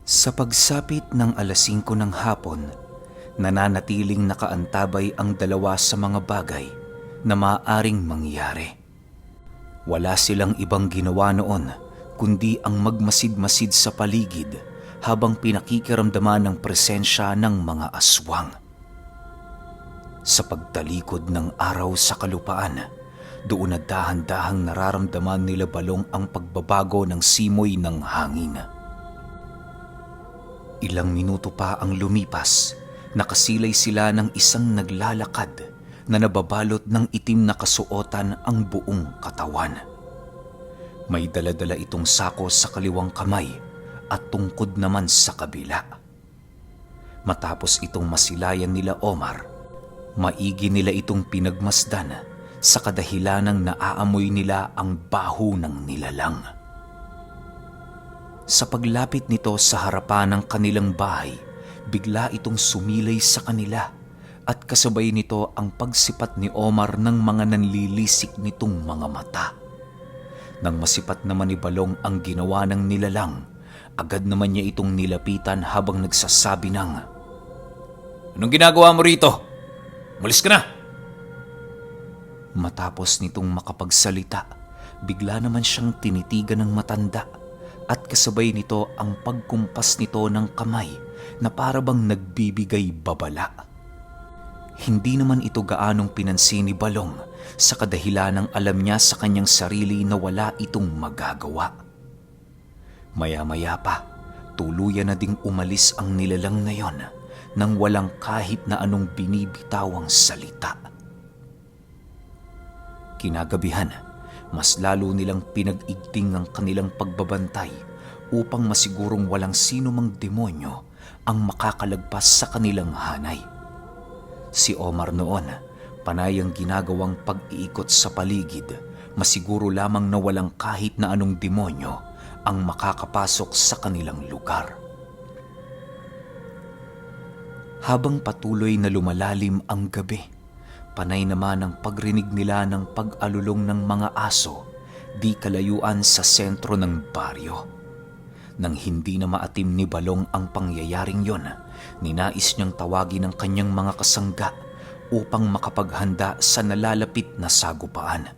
Sa pagsapit ng 5:00 ng hapon, nananatiling nakaantabay ang dalawa sa mga bagay na maaaring mangyari. Wala silang ibang ginawa noon kundi ang magmasid-masid sa paligid habang pinakikiramdaman ng presensya ng mga aswang. Sa pagtalikod ng araw sa kalupaan, doon na dahan-dahang nararamdaman nila Balong ang pagbabago ng simoy ng hangin. Ilang minuto pa ang lumipas, nakasilay sila ng isang naglalakad na nababalot ng itim na kasuotan ang buong katawan. May dala-dala itong sako sa kaliwang kamay at tungkod naman sa kabila. Matapos itong masilayan nila Omar, maigi nila itong pinagmasdan sa kadahilanang naaamoy nila ang baho ng nilalang. Sa paglapit nito sa harapan ng kanilang bahay, bigla itong sumilay sa kanila at kasabay nito ang pagsipat ni Omar ng mga nanlilisik nitong mga mata. Nang masipat naman ni Balong ang ginawa ng nilalang, agad naman niya itong nilapitan habang nagsasabi ng, "Anong ginagawa mo rito? Malis ka na!" Matapos nitong makapagsalita, bigla naman siyang tinitigan ng matanda at kasabay nito ang pagkumpas nito ng kamay na parabang nagbibigay babala. Hindi naman ito gaanong pinansin ni Balong sa kadahilanang alam niya sa kanyang sarili na wala itong magagawa. Maya-maya pa, tuluyan na ding umalis ang nilalang na yon nang walang kahit na anong binibitawang salita. Kinagabihan, mas lalo nilang pinag-igting ang kanilang pagbabantay upang masigurong walang sino mang demonyo ang makakalagpas sa kanilang hanay. Si Omar noon, panay ang ginagawang pag-iikot sa paligid, masiguro lamang na walang kahit na anong demonyo ang makakapasok sa kanilang lugar. Habang patuloy na lumalalim ang gabi, panay naman ang pagrinig nila ng pag-alulong ng mga aso di kalayuan sa sentro ng baryo. Nang hindi na maatim ni Balong ang pangyayaring yon, ninais niyang tawagin ang kanyang mga kasangga upang makapaghanda sa nalalapit na sagupaan.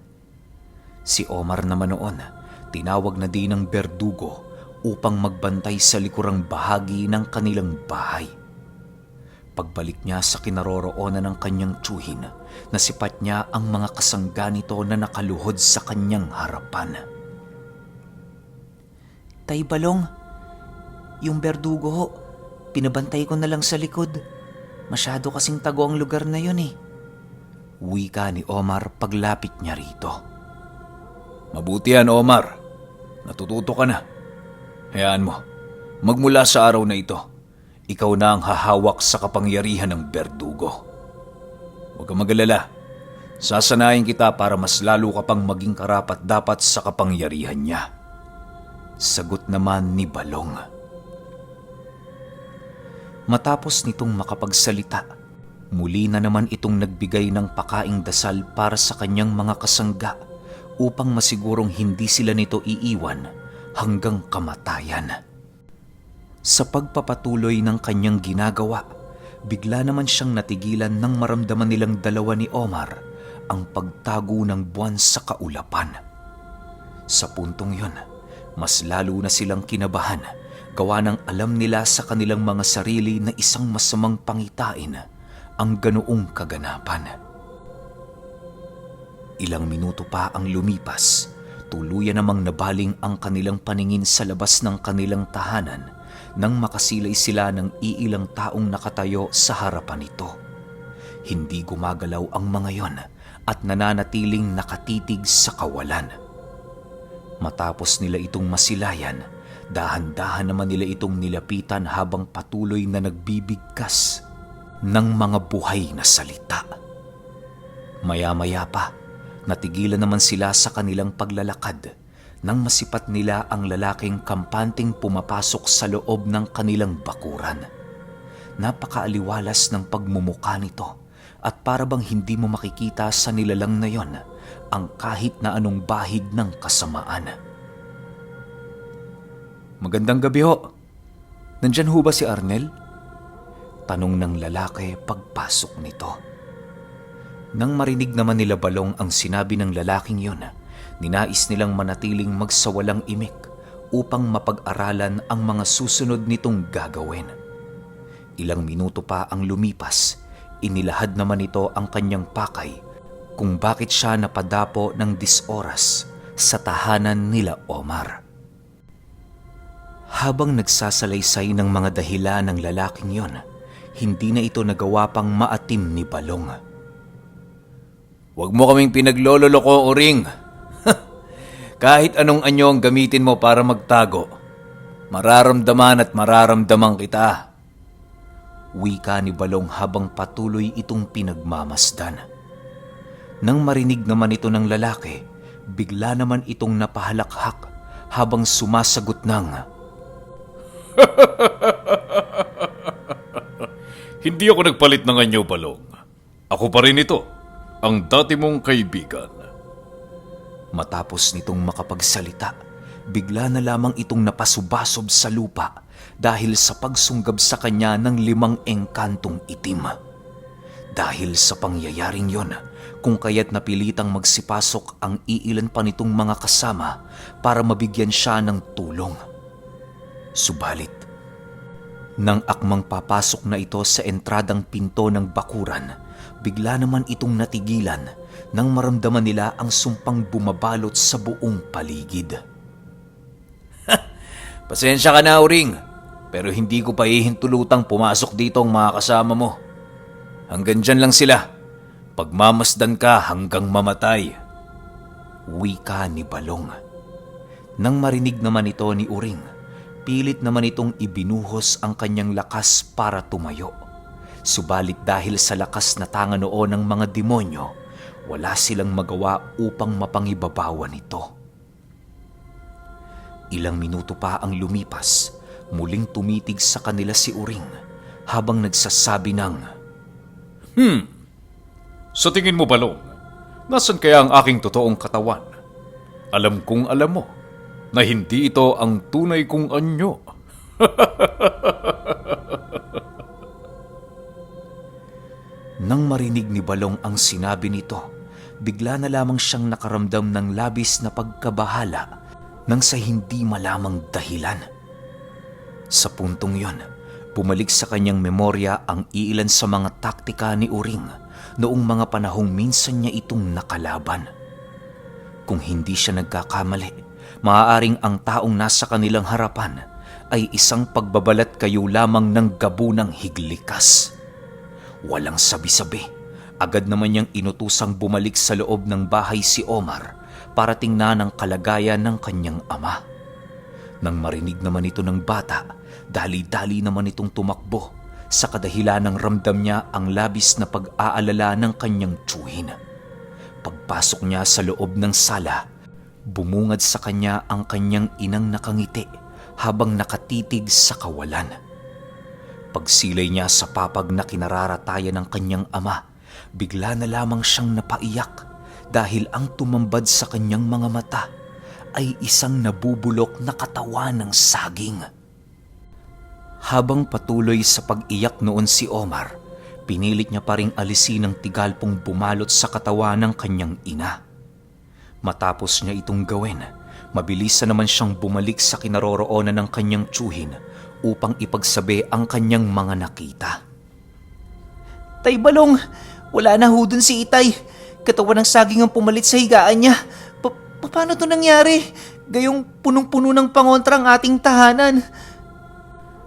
Si Omar naman noon, tinawag na din ng berdugo upang magbantay sa likurang bahagi ng kanilang bahay. Pagbalik niya sa kinaroroonan ng kanyang tiyuhin, nasipat niya ang mga kasangga nito na nakaluhod sa kanyang harapan. "Tay Balong, yung berdugo ho, pinabantay ko na lang sa likod. Masyado kasing tago ang lugar na yun eh." Wika ni Omar paglapit niya rito. "Mabuti yan, Omar. Natututo ka na. Hayaan mo, magmula sa araw na ito, ikaw na ang hahawak sa kapangyarihan ng berdugo. Huwag kang mag-alala. Sasanayin kita para mas lalo ka pang maging karapat-dapat sa kapangyarihan niya." Sagot naman ni Balong. Matapos nitong makapagsalita, muli na naman itong nagbigay ng pakaing dasal para sa kanyang mga kasangga upang masigurong hindi sila nito iiwan hanggang kamatayan. Sa pagpapatuloy ng kanyang ginagawa, bigla naman siyang natigilan nang maramdaman nilang dalawa ni Omar ang pagtago ng buwan sa kaulapan. Sa puntong yon, mas lalo na silang kinabahan gawa ng alam nila sa kanilang mga sarili na isang masamang pangitain ang ganoong kaganapan. Ilang minuto pa ang lumipas, tuluyan namang nabaling ang kanilang paningin sa labas ng kanilang tahanan nang makasilay sila ng iilang taong nakatayo sa harapan nito. Hindi gumagalaw ang mga yon at nananatiling nakatitig sa kawalan. Matapos nila itong masilayan, dahan-dahan naman nila itong nilapitan habang patuloy na nagbibigkas ng mga buhay na salita. Maya-maya pa, natigilan naman sila sa kanilang paglalakad nang masipat nila ang lalaking kampanting pumapasok sa loob ng kanilang bakuran. Napakaaliwalas ng pagmumukha nito at parabang hindi mo makikita sa nilalang na yon ang kahit na anong bahid ng kasamaan. "Magandang gabi ho. Nandyan ho ba si Arnel? Tanong ng lalaki pagpasok nito. Nang marinig naman nila Balong ang sinabi ng lalaking yon, ninais nilang manatiling magsawalang imik upang mapag-aralan ang mga susunod nitong gagawin. Ilang minuto pa ang lumipas, inilahad naman ito ang kanyang pakay kung bakit siya napadapo ng 10 oras sa tahanan nila Omar. Habang nagsasalaysay ng mga dahilan ng lalaking yon, hindi na ito nagawa pang maatim ni Balong. "Huwag mo kaming pinaglololoko, Uring. Kahit anong anyo ang gamitin mo para magtago, mararamdaman at mararamdaman kita." Wika ni Balong habang patuloy itong pinagmamasdan. Nang marinig naman ito ng lalaki, bigla naman itong napahalakhak habang sumasagot ng, "Hindi ako nagpalit ng anyo, Balong. Ako pa rin ito, ang dati mong kaibigan." Matapos nitong makapagsalita, bigla na lamang itong napasubasob sa lupa dahil sa pagsunggab sa kanya ng 5 engkantong itim. Dahil sa pangyayaring yon, kung kaya't napilitang magsipasok ang iilan pa nitong mga kasama para mabigyan siya ng tulong. Subalit, nang akmang papasok na ito sa entradang pinto ng bakuran, bigla naman itong natigilan nang maramdaman nila ang sumpang bumabalot sa buong paligid. "Pasensya ka na, Uring, pero hindi ko pa ihintulutang pumasok dito ang mga kasama mo. Hanggang dyan lang sila. Pagmamasdan ka hanggang mamatay." Wika ni Balong. Nang marinig naman ito ni Uring, pilit naman itong ibinuhos ang kanyang lakas para tumayo. Subalit dahil sa lakas na tanga noon ng mga demonyo, wala silang magawa upang mapangibabawan ito. Ilang minuto pa ang lumipas, muling tumitig sa kanila si Uring habang nagsasabi ng, Sa tingin mo, Balong, nasan kaya ang aking totoong katawan? Alam kong alam mo na hindi ito ang tunay kong anyo." Nang marinig ni Balong ang sinabi nito, bigla na lamang siyang nakaramdam ng labis na pagkabahala nang sa hindi malamang dahilan. Sa puntong yon, bumalik sa kanyang memorya ang iilan sa mga taktika ni Uring noong mga panahong minsan niya itong nakalaban. Kung hindi siya nagkakamali, maaaring ang taong nasa kanilang harapan ay isang pagbabalat kayo lamang ng gabunang higlikas. Walang sabi-sabi, agad naman niyang inutusang bumalik sa loob ng bahay si Omar para tingnan ang kalagayan ng kanyang ama. Nang marinig naman ito ng bata, dali-dali naman itong tumakbo sa kadahilan ng ramdam niya ang labis na pag-aalala ng kanyang tiyuhin. Pagpasok niya sa loob ng sala, bumungad sa kanya ang kanyang inang nakangiti habang nakatitig sa kawalan. Pagsilay niya sa papag na kinararatayan ng kanyang ama, bigla na lamang siyang napaiyak dahil ang tumambad sa kanyang mga mata ay isang nabubulok na katawan ng saging. Habang patuloy sa pag-iyak noon si Omar, pinilit niya pa ring alisin ang tigalpong bumalot sa katawan ng kanyang ina. Matapos niya itong gawin, mabilis na naman siyang bumalik sa kinaroroonan ng kanyang tiyuhin upang ipagsabi ang kanyang mga nakita. "Tay Balong, wala na ho dun si Itay. Katawan ng saging ang pumalit sa higaan niya. Paano to nangyari? Gayong punong-puno ng pangontra ang ating tahanan."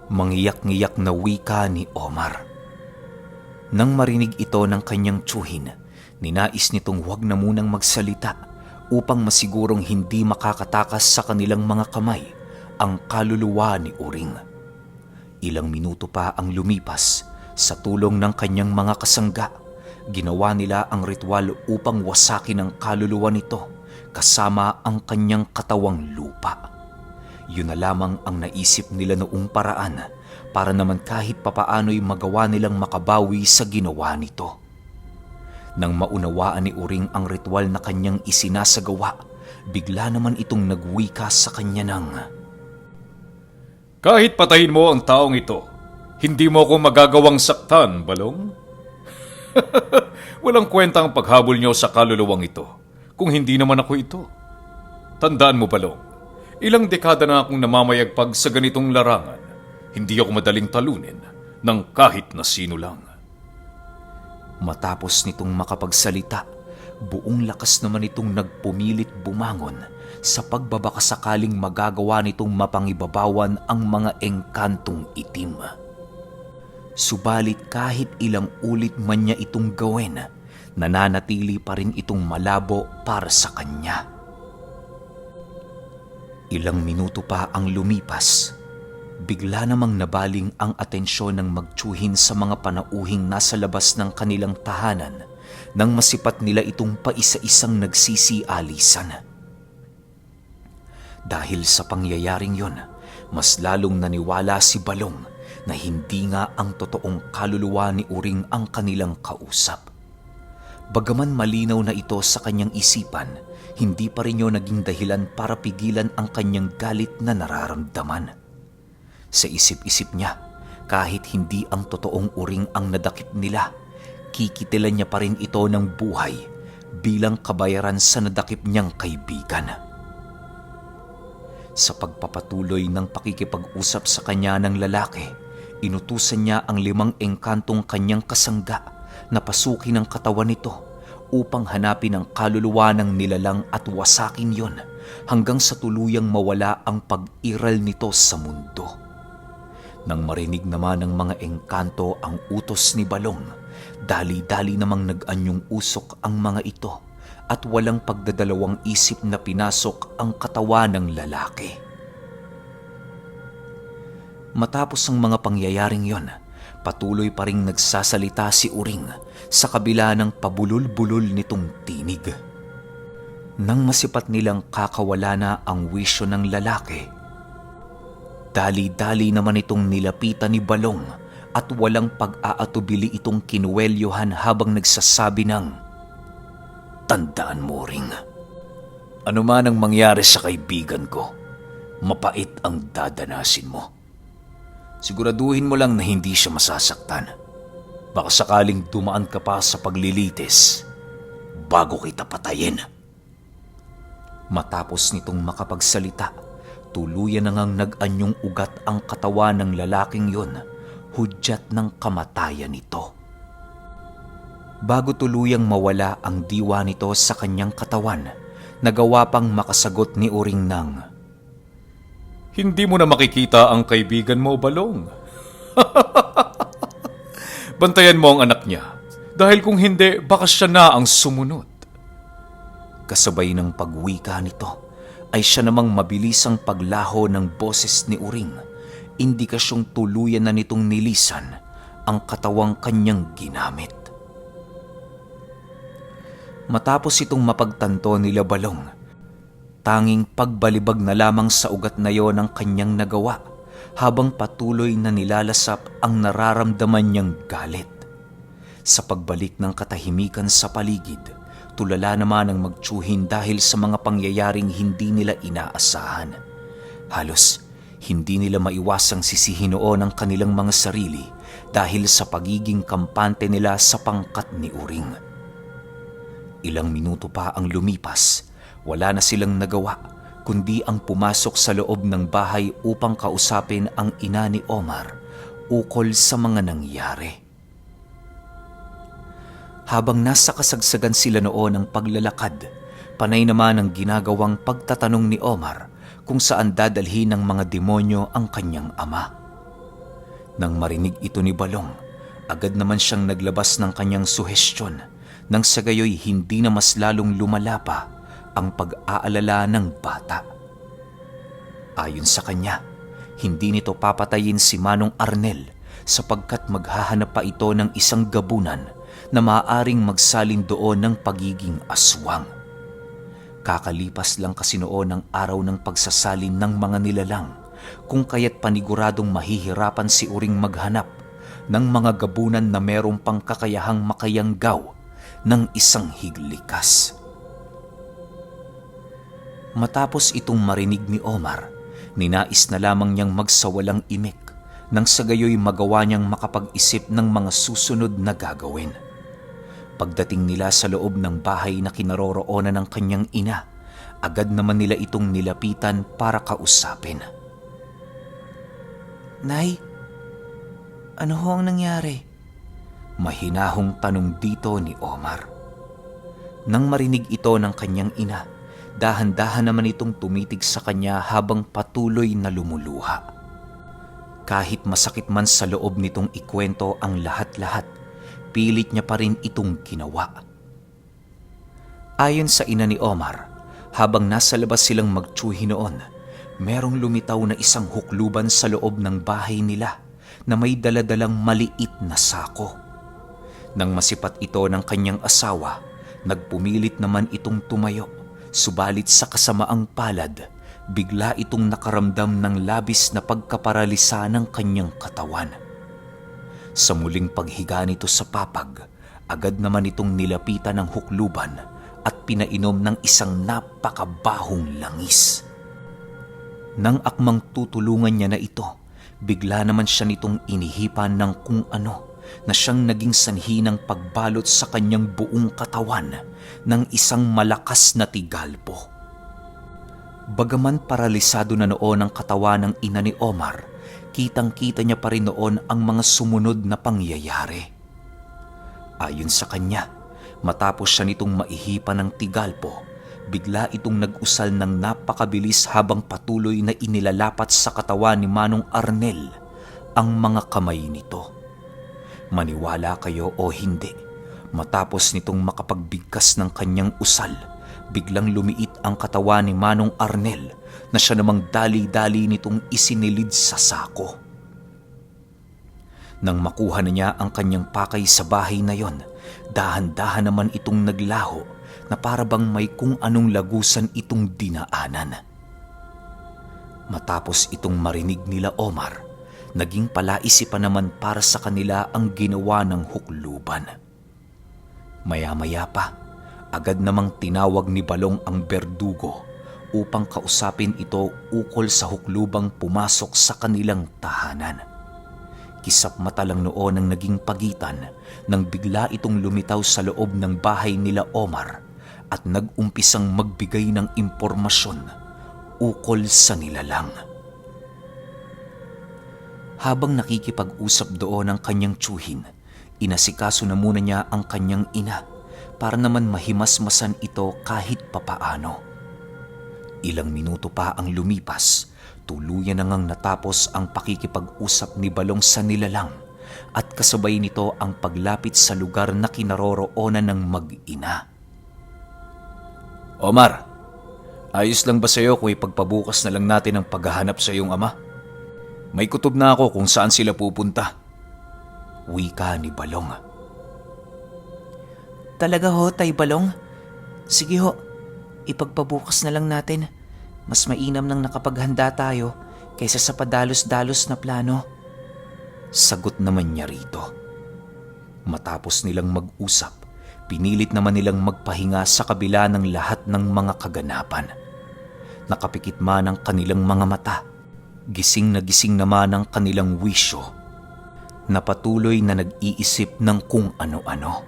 Mangiyak-ngiyak na wika ni Omar. Nang marinig ito ng kanyang tiyuhin, ninais nitong huwag na munang magsalita upang masigurong hindi makakatakas sa kanilang mga kamay ang kaluluwa ni Uring. Ilang minuto pa ang lumipas, sa tulong ng kanyang mga kasangga, ginawa nila ang ritual upang wasakin ang kaluluwa nito kasama ang kanyang katawang lupa. Yun na lamang ang naisip nila noong paraan para naman kahit papaano'y magawa nilang makabawi sa ginawa nito. Nang maunawaan ni Uring ang ritual na kanyang isinasagawa, bigla naman itong nagwika sa kanya ng, Kahit patayin mo ang taong ito, hindi mo ako magagawang saktan, Balong. Walang kwenta ang paghabol niyo sa kaluluwang ito kung hindi naman ako ito. Tandaan mo, Balong, ilang dekada na akong namamayagpag sa ganitong larangan. Hindi ako madaling talunin ng kahit na sino lang. Matapos nitong makapagsalita, buong lakas naman itong nagpumilit bumangon sa pagbabakasakaling magagawa nitong mapangibabawan ang mga engkantong itim. Subalit kahit ilang ulit man niya itong gawin, nananatili pa rin itong malabo para sa kanya. Ilang minuto pa ang lumipas. Bigla namang nabaling ang atensyon ng magtsuhin sa mga panauhing nasa labas ng kanilang tahanan nang masipat nila itong paisa-isang nagsisialisan. Dahil sa pangyayaring yon, mas lalong naniwala si Balong na hindi nga ang totoong kaluluwa ni Uring ang kanilang kausap. Bagaman malinaw na ito sa kanyang isipan, hindi pa rin yun naging dahilan para pigilan ang kanyang galit na nararamdaman. Sa isip-isip niya, kahit hindi ang totoong Uring ang nadakip nila, kikitilan niya pa rin ito ng buhay bilang kabayaran sa nadakip niyang kaibigan. Sa pagpapatuloy ng pakikipag-usap sa kanya ng lalaki, inutusan niya ang 5 engkantong kanyang kasangga na pasukin ang katawan nito upang hanapin ang kaluluwa ng nilalang at wasakin yon hanggang sa tuluyang mawala ang pag-iral nito sa mundo. Nang marinig naman ng mga engkanto ang utos ni Balong, dali-dali namang nag-anyong usok ang mga ito at walang pagdadalawang isip na pinasok ang katawan ng lalaki. Matapos ang mga pangyayaring yon, patuloy pa ring nagsasalita si Uring sa kabila ng pabulol-bulol nitong tinig. Nang masipat nilang kakawala na ang wisyo ng lalaki, dali-dali naman itong nilapitan ni Balong at walang pag-aatubili itong kinuwelyohan habang nagsasabi ng, "Tandaan mo, Ring, ano man ang mangyari sa kaibigan ko, mapait ang dadanasin mo. Siguraduhin mo lang na hindi siya masasaktan. Baka sakaling dumaan ka pa sa paglilitis bago kita patayin." Matapos nitong makapagsalita, tuluyan na ngang nag-anyong ugat ang katawan ng lalaking yon, hudyat ng kamatayan nito. Bago tuluyang mawala ang diwa nito sa kanyang katawan, nagawa pang makasagot ni Uring ng, Hindi mo na makikita ang kaibigan mo, Balong. Bantayan mo ang anak niya, dahil kung hindi, baka siya na ang sumunod. Kasabay ng pagwika nito, ay siya namang mabilisang paglaho ng boses ni Uring, indikasyong tuluyan na nitong nilisan ang katawang kanyang ginamit. Matapos itong mapagtanto nila Balong, tanging pagbalibag na lamang sa ugat na yon ang kanyang nagawa habang patuloy na nilalasap ang nararamdaman niyang galit. Sa pagbalik ng katahimikan sa paligid, tulala naman ang magtsuhin dahil sa mga pangyayaring hindi nila inaasahan. Halos hindi nila maiwasang sisihin noon ang kanilang mga sarili dahil sa pagiging kampante nila sa pangkat ni Uring. Ilang minuto pa ang lumipas, wala na silang nagawa kundi ang pumasok sa loob ng bahay upang kausapin ang ina ni Omar ukol sa mga nangyari. Habang nasa kasagsagan sila noon ng paglalakad, panay naman ang ginagawang pagtatanong ni Omar kung saan dadalhin ng mga demonyo ang kanyang ama. Nang marinig ito ni Balong, agad naman siyang naglabas ng kanyang suhestyon nang sa gayoy hindi na mas lalong lumala pa ang pag-aalala ng bata. Ayon sa kanya, hindi nito papatayin si Manong Arnel sapagkat maghahanap pa ito ng isang gabunan na maaaring magsalin doon ng pagiging aswang. Kakalipas lang kasi noon ang araw ng pagsasalin ng mga nilalang, kung kaya't paniguradong mahihirapan si Uring maghanap ng mga gabunan na merong pang kakayahang makayanggaw ng isang higlikas. Matapos itong marinig ni Omar, Ninais na lamang niyang magsawalang imik nang sa gayoy magawa niyang makapag-isip ng mga susunod na gagawin. Pagdating nila sa loob ng bahay na kinaroroonan ng kanyang ina, agad naman nila itong nilapitan para kausapin. Nay, ano ho ang nangyari? Mahinahong tanong dito ni Omar. Nang marinig ito ng kanyang ina, dahan-dahan naman itong tumitig sa kanya habang patuloy na lumuluha. Kahit masakit man sa loob nitong ikwento ang lahat-lahat, pilit niya pa rin itong ginawa. Ayon sa ina ni Omar, habang nasa labas silang magtsuhi noon, merong lumitaw na isang hukluban sa loob ng bahay nila na may daladalang maliit na sako. Nang masipat ito ng kanyang asawa, nagpumilit naman itong tumayo, subalit sa kasamaang palad, bigla itong nakaramdam ng labis na pagkaparalisa ng kanyang katawan. Sa muling paghiga nito sa papag, agad naman itong nilapitan ng hukluban at pinainom ng isang napakabahong langis. Nang akmang tutulungan niya na ito, bigla naman siya nitong inihipan ng kung ano na siyang naging sanhi ng pagbalot sa kanyang buong katawan ng isang malakas na tigalpo. Bagaman paralisado na noon ang katawan ng ina ni Omar, kitang-kita niya pa rin noon ang mga sumunod na pangyayari. Ayon sa kanya, matapos siya nitong maihipan ng tigalpo, bigla itong nag-usal ng napakabilis habang patuloy na inilalapat sa katawan ni Manong Arnel ang mga kamay nito. Maniwala kayo o hindi, matapos nitong makapagbigkas ng kanyang usal, biglang lumiit ang katawan ni Manong Arnel na siya namang dali-dali nitong isinilid sa sako. Nang makuha na niya ang kanyang pakay sa bahay na yon, dahan-dahan naman itong naglaho na para bang may kung anong lagusan itong dinaanan. Matapos itong marinig nila Omar, naging palaisipan naman para sa kanila ang ginawa ng hukluban. Maya-maya pa, agad namang tinawag ni Balong ang berdugo upang kausapin ito ukol sa huklubang pumasok sa kanilang tahanan. Kisap mata lang noon ang naging pagitan nang bigla itong lumitaw sa loob ng bahay nila Omar at nag-umpisang magbigay ng impormasyon ukol sa nilalang. Habang nakikipag-usap doon ang kanyang tsuhin, inasikaso na muna niya ang kanyang ina para naman mahimasmasan ito kahit papaano. Ilang minuto pa ang lumipas, tuluyan na ngang natapos ang pakikipag-usap ni Balong sa nilalang at kasabay nito ang paglapit sa lugar na kinaroroonan ng mag-ina. Omar, ayos lang ba sa'yo kung ipagpabukas na lang natin ang paghahanap sa iyong ama? May kutob na ako kung saan sila pupunta. Wika ni Balong. Talaga ho, Tay Balong? Sige ho, ipagpabukas na lang natin. Mas mainam nang nakapaghanda tayo kaysa sa padalos-dalos na plano. Sagot naman niya rito. Matapos nilang mag-usap, pinilit naman nilang magpahinga sa kabila ng lahat ng mga kaganapan. Nakapikit man ang kanilang mga mata, gising na gising naman ang kanilang wisyo, na patuloy na nag-iisip ng kung ano-ano.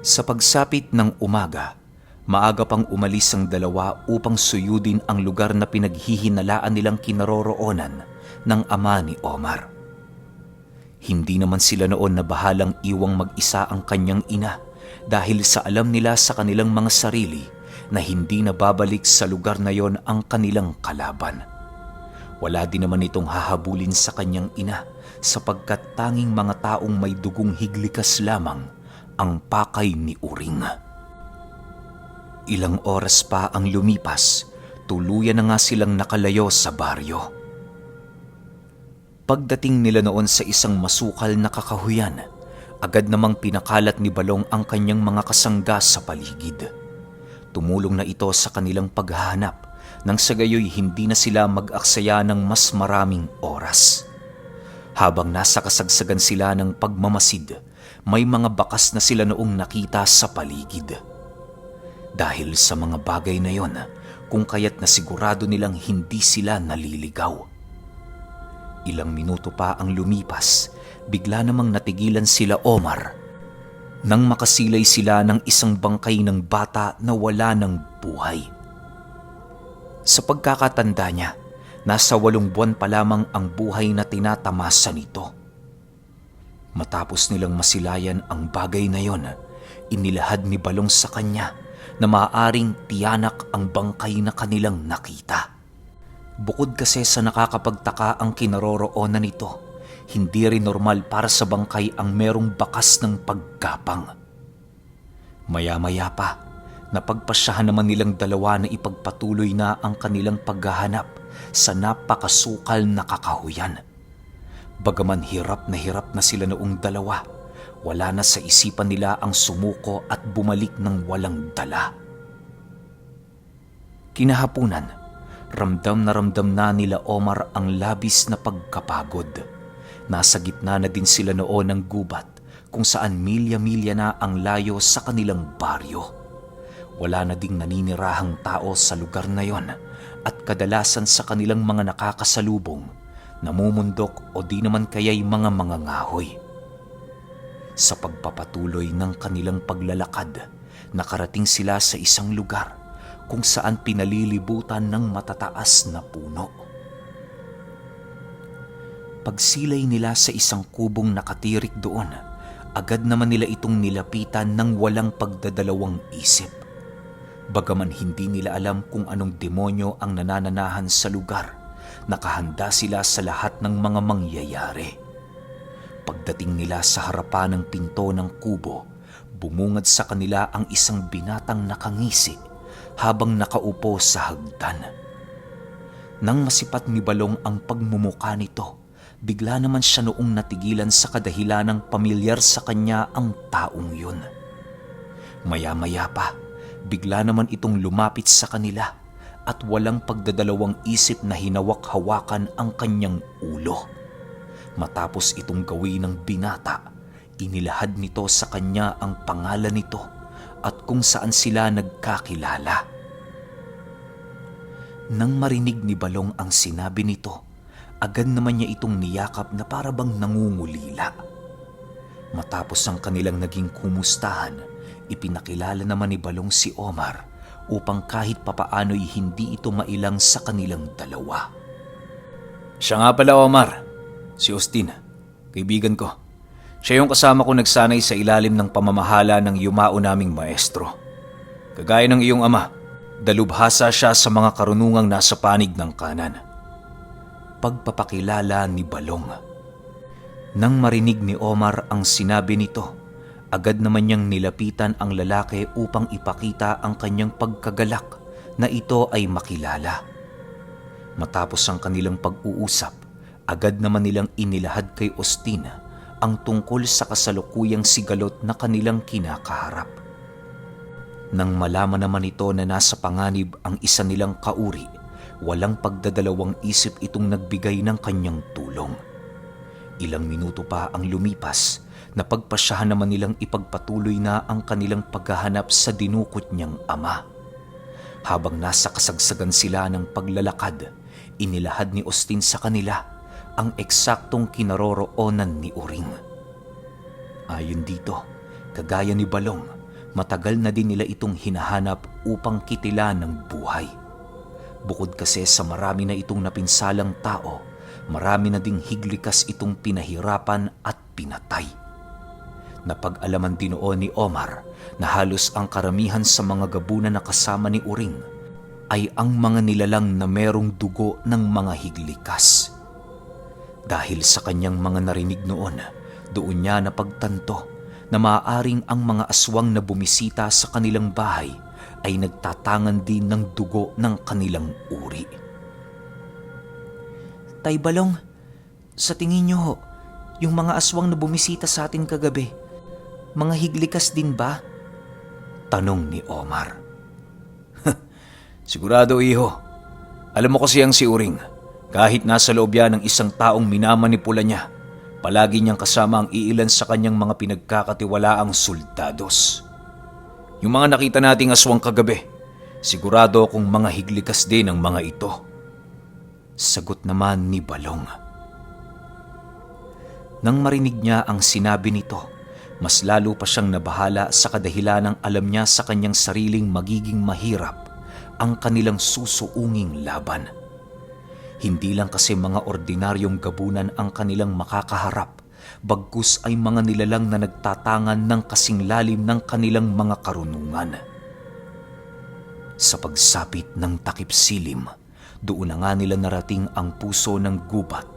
Sa pagsapit ng umaga, maaga pang umalis ang dalawa upang suyudin ang lugar na pinaghihinalaan nilang kinaroroonan ng ama ni Omar. Hindi naman sila noon na bahalang iwang mag-isa ang kanyang ina dahil sa alam nila sa kanilang mga sarili na hindi na babalik sa lugar na yon ang kanilang kalaban. Wala din naman itong hahabulin sa kanyang ina sapagkat tanging mga taong may dugong higlikas lamang ang pakay ni Uring. Ilang oras pa ang lumipas, tuluyan na nga silang nakalayo sa baryo. Pagdating nila noon sa isang masukal na kakahuyan, agad namang pinakalat ni Balong ang kanyang mga kasangga sa paligid. Tumulong na ito sa kanilang paghahanap nang sa gayoy hindi na sila mag-aksaya ng mas maraming oras. Habang nasa kasagsagan sila ng pagmamasid, may mga bakas na sila noong nakita sa paligid. Dahil sa mga bagay na yon, kung kaya't nasigurado nilang hindi sila naliligaw. Ilang minuto pa ang lumipas, bigla namang natigilan sila Omar nang makasilay sila ng isang bangkay ng bata na wala ng buhay. Sa pagkakatanda niya, nasa 8 buwan pa lamang ang buhay na tinatamasa nito. Matapos nilang masilayan ang bagay na yon, inilahad ni Balong sa kanya na maaaring tiyanak ang bangkay na kanilang nakita. Bukod kasi sa nakakapagtaka ang kinaroroonan nito, hindi rin normal para sa bangkay ang merong bakas ng pagkapang. Maya-maya pa, napagpasyahan naman nilang dalawa na ipagpatuloy na ang kanilang paghahanap sa napakasukal na kakahuyan. Bagaman hirap na sila noong dalawa, wala na sa isipan nila ang sumuko at bumalik ng walang dala. Kinahapunan, ramdam na nila Omar ang labis na pagkapagod. Nasa gitna na din sila noon ng gubat kung saan milya-milya na ang layo sa kanilang baryo. Wala na ding naninirahang tao sa lugar na yon at kadalasan sa kanilang mga nakakasalubong, namumundok o di naman kaya'y mga mangangahoy. Sa pagpapatuloy ng kanilang paglalakad, nakarating sila sa isang lugar kung saan pinalilibutan ng matataas na puno. Pagsilay nila sa isang kubong nakatirik doon, agad naman nila itong nilapitan ng walang pagdadalawang isip. Bagaman hindi nila alam kung anong demonyo ang nanananahan sa lugar, nakahanda sila sa lahat ng mga mangyayari. Pagdating nila sa harapan ng pinto ng kubo, bumungad sa kanila ang isang binatang nakangisi habang nakaupo sa hagdan. Nang masipat ni Balong ang pagmumuka nito, bigla naman siya noong natigilan sa kadahilan ng pamilyar sa kanya ang taong yun. Maya-maya pa, bigla naman itong lumapit sa kanila at walang pagdadalawang isip na hinawak-hawakan ang kanyang ulo. Matapos itong gawin ng binata, inilahad nito sa kanya ang pangalan nito at kung saan sila nagkakilala. Nang marinig ni Balong ang sinabi nito, agad naman niya itong niyakap na para bang nangungulila. Matapos ang kanilang naging kumustahan, ipinakilala naman ni Balong si Omar upang kahit papaano'y hindi ito mailang sa kanilang dalawa. Siya nga pala, Omar. Si Austin, kaibigan ko. Siya yung kasama ko nagsanay sa ilalim ng pamamahala ng yumao naming maestro. Kagaya ng iyong ama, dalubhasa siya sa mga karunungang nasa panig ng kanan. Pagpapakilala ni Balong. Nang marinig ni Omar ang sinabi nito, agad naman niyang nilapitan ang lalaki upang ipakita ang kanyang pagkagalak na ito ay makilala. Matapos ang kanilang pag-uusap, agad naman nilang inilahad kay Austin ang tungkol sa kasalukuyang sigalot na kanilang kinakaharap. Nang malaman naman ito na nasa panganib ang isa nilang kauri, walang pagdadalawang isip itong nagbigay ng kanyang tulong. Ilang minuto pa ang lumipas, napagpasyahan naman nilang ipagpatuloy na ang kanilang paghahanap sa dinukot niyang ama. Habang nasa kasagsagan sila ng paglalakad, inilahad ni Austin sa kanila ang eksaktong kinaroroonan ni Uring. Ayon dito, kagaya ni Balong, matagal na din nila itong hinahanap upang kitilan ng buhay. Bukod kasi sa marami na itong napinsalang tao, marami na ding higlikas itong pinahirapan at pinatay. Napag-alaman din noon ni Omar na halos ang karamihan sa mga gabunan na kasama ni Uring ay ang mga nilalang na merong dugo ng mga higlikas. Dahil sa kanyang mga narinig noon, doon niya napagtanto na maaaring ang mga aswang na bumisita sa kanilang bahay ay nagtatangan din ng dugo ng kanilang uri. Tay Balong, sa tingin niyo ho, yung mga aswang na bumisita sa atin kagabi, mga higlikas din ba? Tanong ni Omar. Sigurado, iho. Alam mo kasi ang si Uring, kahit nasa loob yan ng isang taong minamanipula niya, palagi niyang kasama ang iilan sa kanyang mga pinagkakatiwalaang soldados. Yung mga nakita nating aswang kagabi, Sigurado akong mga higlikas din ang mga ito. Sagot naman ni Balong. Nang marinig niya ang sinabi nito, mas lalo pa siyang nabahala sa kadahilanang alam niya sa kanyang sariling magiging mahirap ang kanilang susuunging laban. Hindi lang kasi mga ordinaryong gabunan ang kanilang makakaharap, bagkus ay mga nilalang na nagtatangan ng kasing lalim ng kanilang mga karunungan. Sa pagsapit ng takip silim, doon na nga nila narating ang puso ng gubat,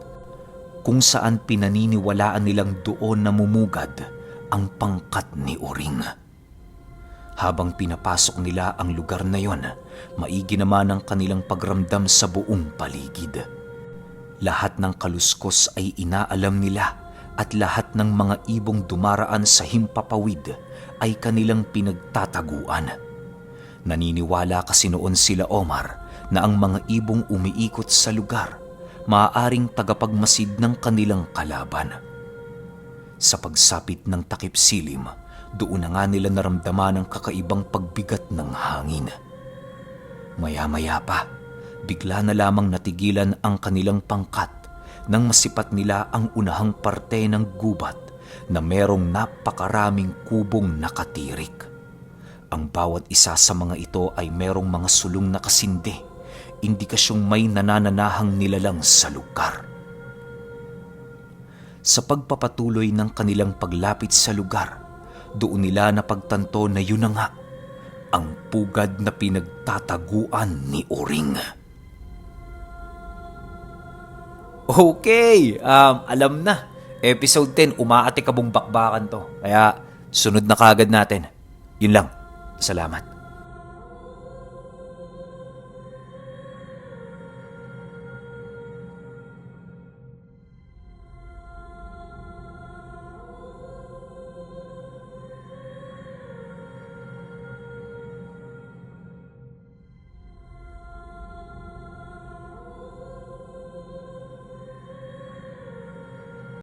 kung saan pinaniniwalaan nilang doon namumugad ang pangkat ni Uring. Habang pinapasok nila ang lugar na yon, maigi naman ang kanilang pagramdam sa buong paligid. Lahat ng kaluskos ay inaalam nila at lahat ng mga ibong dumaraan sa himpapawid ay kanilang pinagtataguan. Naniniwala kasi noon sila Omar na ang mga ibong umiikot sa lugar maaaring tagapagmasid ng kanilang kalaban. Sa pagsapit ng takip silim, doon na nga nila naramdaman ang kakaibang pagbigat ng hangin. Maya-maya pa, bigla na lamang natigilan ang kanilang pangkat nang masipat nila ang unahang parte ng gubat na merong napakaraming kubong nakatirik. Ang bawat isa sa mga ito ay merong mga sulong na kasindi, indikasyong may nanananahang nilalang sa lugar. Sa pagpapatuloy ng kanilang paglapit sa lugar, doon nila napagtanto na yun na nga, ang pugad na pinagtataguan ni Uring. Okay, alam na. Episode 10, umaate kabong bakbakan to. Kaya sunod na kagad natin. Yun lang. Salamat.